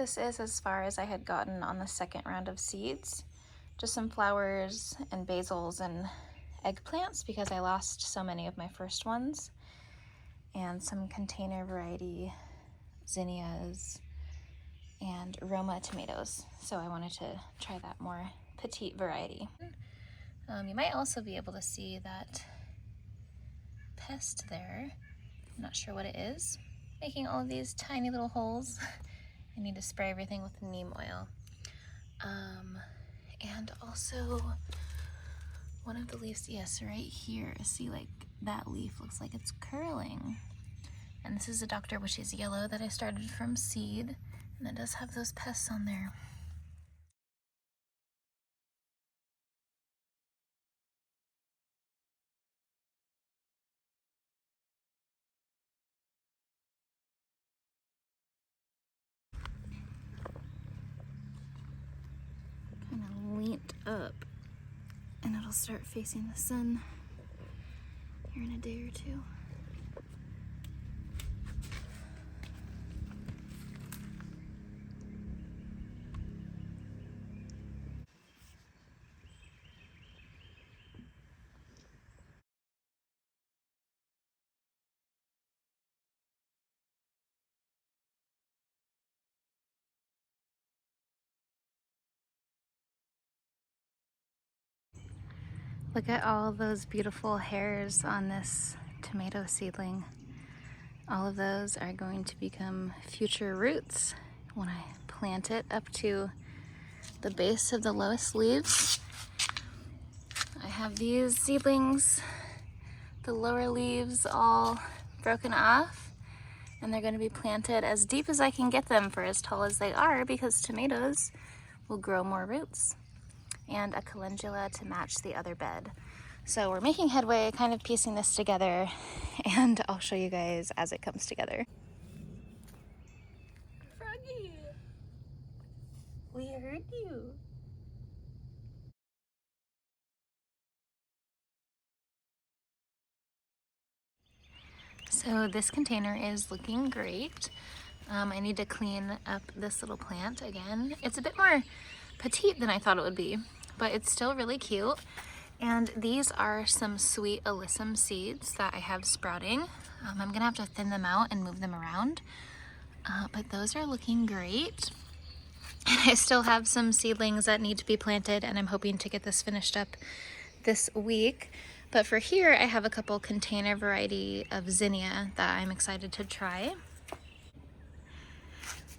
This is as far as I had gotten on the second round of seeds. Just some flowers and basils and eggplants because I lost so many of my first ones. And some container variety zinnias and Roma tomatoes. So I wanted to try that more petite variety. You might also be able to see that pest there. I'm not sure what it is, making all of these tiny little holes. I need to spray everything with neem oil. And also one of the leaves, yes, right here, see, like that leaf looks like it's curling. And this is a Dr. Wishes yellow that I started from seed, and it does have those pests on there. Kind of leant up, and it'll start facing the sun here in a day or two. Look at all those beautiful hairs on this tomato seedling. All of those are going to become future roots when I plant it up to the base of the lowest leaves. I have these seedlings, the lower leaves all broken off, and they're going to be planted as deep as I can get them for as tall as they are, because tomatoes will grow more roots, and a calendula to match the other bed. So we're making headway, kind of piecing this together, and I'll show you guys as it comes together. Froggy, we heard you. So this container is looking great. I need to clean up this little plant again. It's a bit more petite than I thought it would be, but it's still really cute. And these are some sweet alyssum seeds that I have sprouting. I'm gonna have to thin them out and move them around, but those are looking great. I still have some seedlings that need to be planted, and I'm hoping to get this finished up this week. But for here, I have a couple container variety of zinnia that I'm excited to try.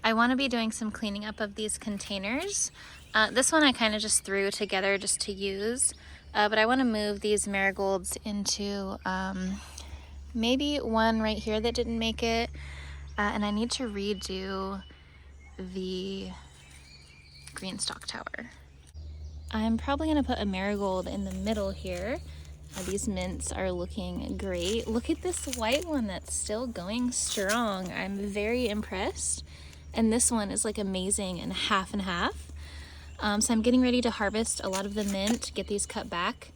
I want to be doing some cleaning up of these containers. This one I kind of just threw together just to use, but I want to move these marigolds into maybe one right here that didn't make it, and I need to redo the green stalk tower. I'm probably going to put a marigold in the middle here. These mints are looking great. Look at this white one that's still going strong. I'm very impressed. And this one is like amazing and half. So I'm getting ready to harvest a lot of the mint, get these cut back,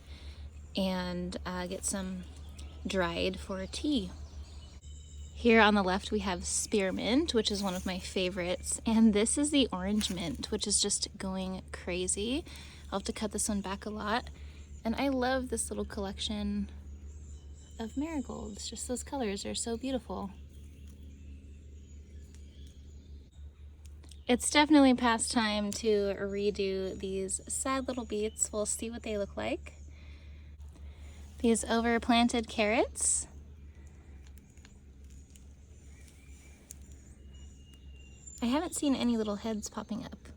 and get some dried for tea. Here on the left we have spearmint, which is one of my favorites, and this is the orange mint, which is just going crazy. I'll have to cut this one back a lot. And I love this little collection of marigolds. Just those colors are so beautiful. It's definitely past time to redo these sad little beets. We'll see what they look like. These overplanted carrots. I haven't seen any little heads popping up,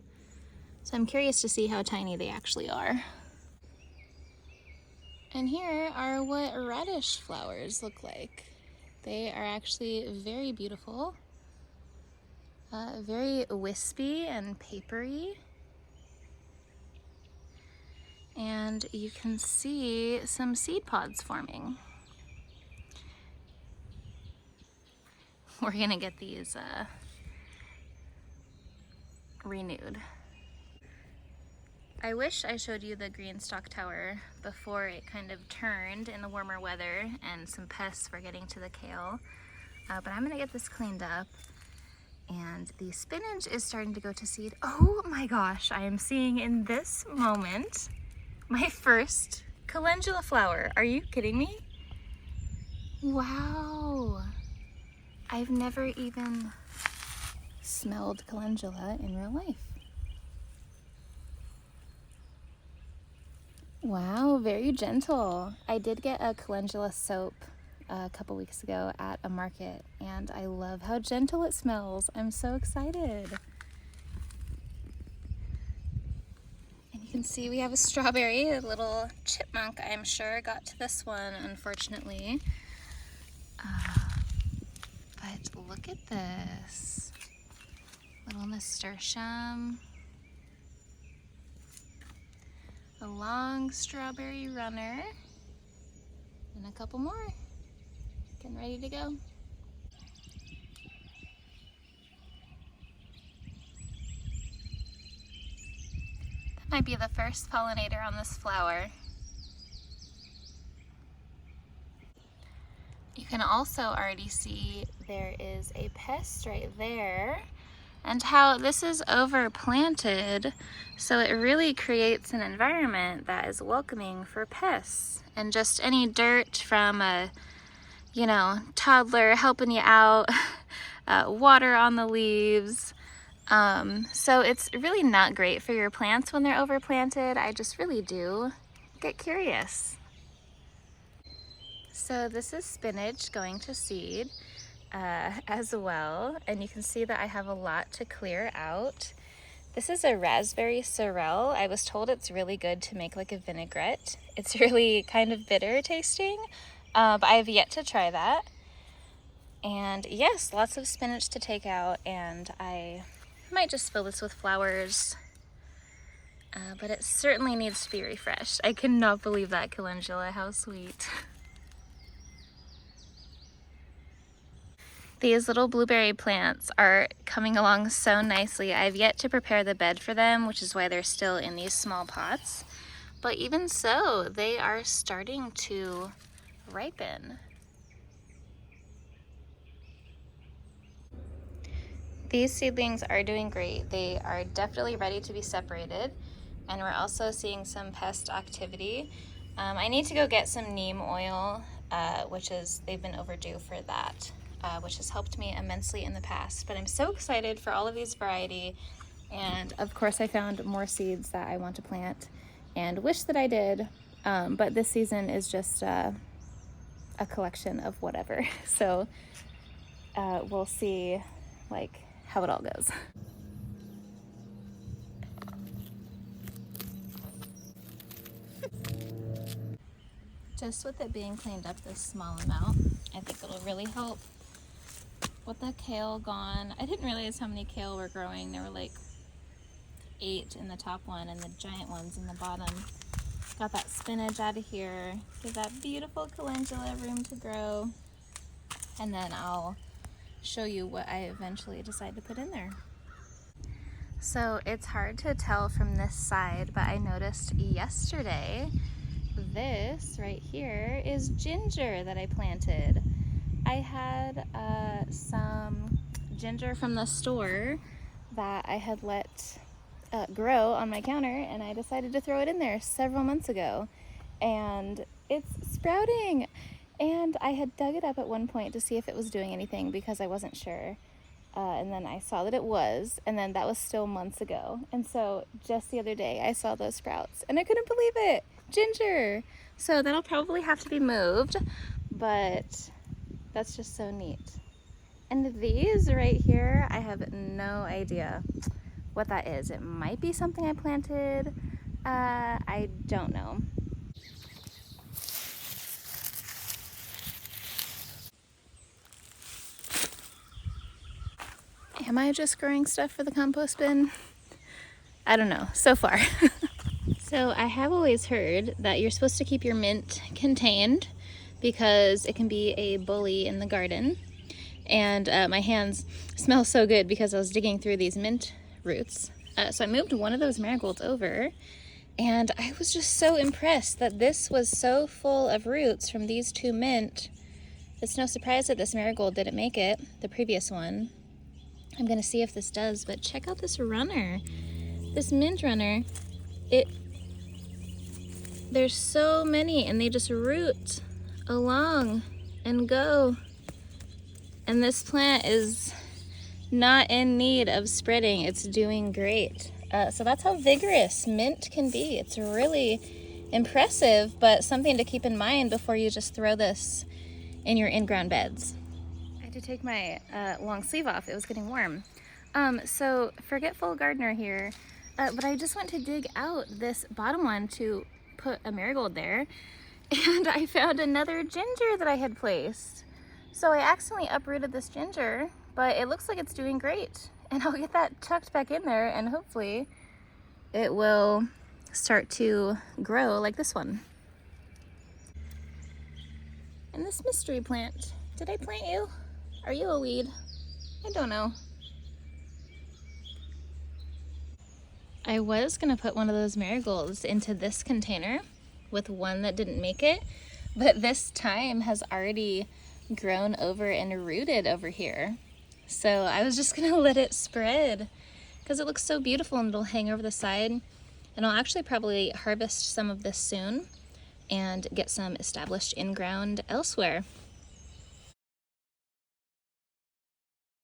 so I'm curious to see how tiny they actually are. And here are what radish flowers look like. They are actually very beautiful, very wispy and papery. And you can see some seed pods forming. We're gonna get these renewed. I wish I showed you the green stalk tower before it kind of turned in the warmer weather and some pests were getting to the kale, but I'm gonna get this cleaned up And the spinach is starting to go to seed. Oh my gosh, I am seeing in this moment my first calendula flower. Are you kidding me? Wow. I've never even smelled calendula in real life. Wow, very gentle. I did get a calendula soap a couple weeks ago at a market, and I love how gentle it smells. I'm so excited. And you can see we have a strawberry. A little chipmunk, I'm sure, got to this one, unfortunately. But look at this. Little nasturtium. A long strawberry runner. And a couple more. Getting ready to go. That might be the first pollinator on this flower. You can also already see there is a pest right there, and how this is overplanted, so it really creates an environment that is welcoming for pests. And just any dirt from a, toddler helping you out, water on the leaves. So it's really not great for your plants when they're overplanted. I just really do get curious. So this is spinach going to seed as well, and you can see that I have a lot to clear out. This is a raspberry sorrel. I was told it's really good to make like a vinaigrette. It's really kind of bitter tasting, but I've yet to try that. And yes, lots of spinach to take out, and I might just fill this with flowers, but it certainly needs to be refreshed. I cannot believe that calendula, how sweet. These little blueberry plants are coming along so nicely. I've yet to prepare the bed for them, which is why they're still in these small pots. But even so, they are starting to ripen. These seedlings are doing great. They are definitely ready to be separated, and we're also seeing some pest activity. I need to go get some neem oil, they've been overdue for that. Which has helped me immensely in the past. But I'm so excited for all of these variety, and of course I found more seeds that I want to plant and wish that I did, but this season is just a collection of whatever. So we'll see how it all goes. Just with it being cleaned up this small amount, I think it'll really help. With the kale gone, I didn't realize how many kale were growing. There were like 8 in the top one and the giant ones in the bottom. Got that spinach out of here. Give that beautiful calendula room to grow. And then I'll show you what I eventually decide to put in there. So it's hard to tell from this side, but I noticed yesterday this right here is ginger that I planted. I had some ginger from the store that I had let grow on my counter, and I decided to throw it in there several months ago, and it's sprouting. And I had dug it up at one point to see if it was doing anything because I wasn't sure, and then I saw that it was, and then that was still months ago. And so just the other day I saw those sprouts and I couldn't believe it. Ginger! So that'll probably have to be moved, but that's just so neat. And these right here, I have no idea what that is. It might be something I planted. I don't know. Am I just growing stuff for the compost bin? I don't know, so far. So I have always heard that you're supposed to keep your mint contained because it can be a bully in the garden. And my hands smell so good because I was digging through these mint roots. So I moved one of those marigolds over, and I was just so impressed that this was so full of roots from these 2 mint. It's no surprise that this marigold didn't make it, the previous one. I'm gonna see if this does, but check out this runner. This mint runner, there's so many and they just root along and go. And this plant is not in need of spreading. It's doing great. So that's how vigorous mint can be. It's really impressive, but something to keep in mind before you just throw this in your in-ground beds. I had to take my long sleeve off. It was getting warm. So forgetful gardener here, but I just went to dig out this bottom one to put a marigold there, and I found another ginger that I had placed. So I accidentally uprooted this ginger, but it looks like it's doing great. And I'll get that tucked back in there and hopefully it will start to grow like this one. And this mystery plant, did I plant you? Are you a weed? I don't know. I was gonna put one of those marigolds into this container with one that didn't make it, but this thyme has already grown over and rooted over here. So I was just gonna let it spread because it looks so beautiful and it'll hang over the side. And I'll actually probably harvest some of this soon and get some established in ground elsewhere.